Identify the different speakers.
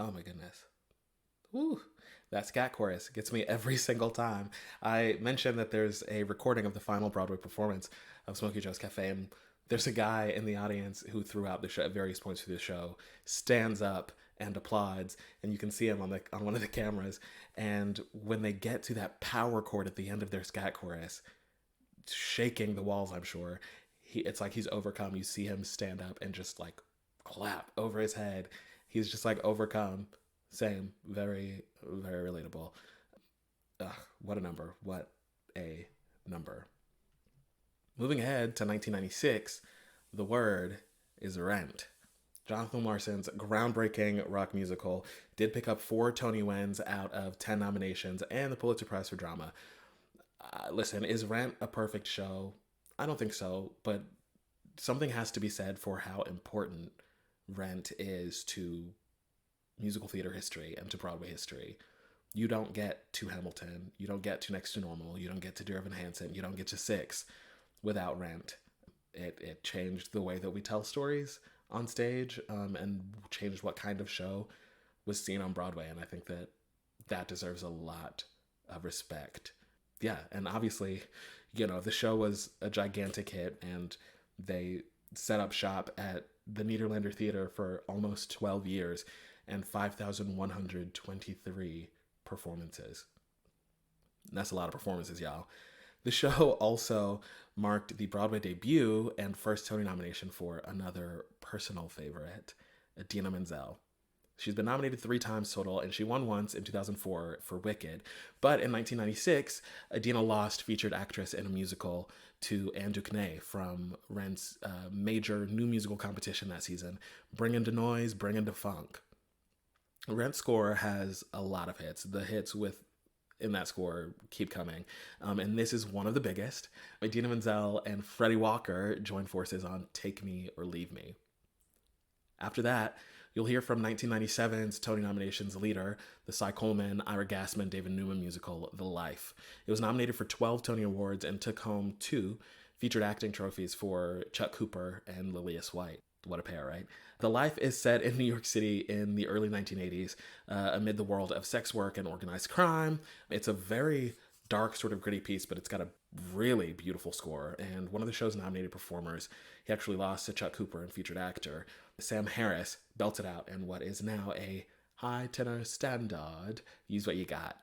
Speaker 1: Oh my goodness. Woo. That scat chorus gets me every single time. I mentioned that there's a recording of the final Broadway performance of Smokey Joe's Cafe, and there's a guy in the audience who, throughout the show, at various points through the show, stands up and applauds, and you can see him on one of the cameras. And when they get to that power chord at the end of their scat chorus, shaking the walls, I'm sure, it's like he's overcome. You see him stand up and just like clap over his head. He's just like overcome. Same. Very, very relatable. Ugh, what a number. What a number. Moving ahead to 1996, the word is Rent. Jonathan Larson's groundbreaking rock musical did pick up 4 Tony wins out of 10 nominations and the Pulitzer Prize for Drama. Listen, is Rent a perfect show? I don't think so, but something has to be said for how important Rent is to musical theater history and to Broadway history. You don't get to Hamilton, you don't get to Next to Normal, you don't get to Dear Evan Hansen, you don't get to Six without Rent. It changed the way that we tell stories on stage, and changed what kind of show was seen on Broadway. And I think that that deserves a lot of respect. Yeah, and obviously, the show was a gigantic hit, and they set up shop at the Nederlander Theater for almost 12 years and 5,123 performances. And that's a lot of performances, y'all. The show also marked the Broadway debut and first Tony nomination for another personal favorite, Idina Menzel. She's been nominated 3 times total, and she won once in 2004 for Wicked. But in 1996, Idina lost featured actress in a musical to Anne Duquesne from Rent's major new musical competition that season, Bringin' Da Noise, Bringin' Da Funk. Rent's score has a lot of hits. The hits in that score keep coming. And this is one of the biggest. Idina Menzel and Freddie Walker joined forces on Take Me or Leave Me. After that, you'll hear from 1997's Tony nominations leader, the Cy Coleman, Ira Gassman, David Newman musical, The Life. It was nominated for 12 Tony Awards and took home 2 featured acting trophies for Chuck Cooper and Lillias White. What a pair, right? The Life is set in New York City in the early 1980s, amid the world of sex work and organized crime. It's a very dark, sort of gritty piece, but it's got a really beautiful score. And one of the show's nominated performers, he actually lost to Chuck Cooper and featured actor Sam Harris, belted out in what is now a high tenor standard. Use what you got.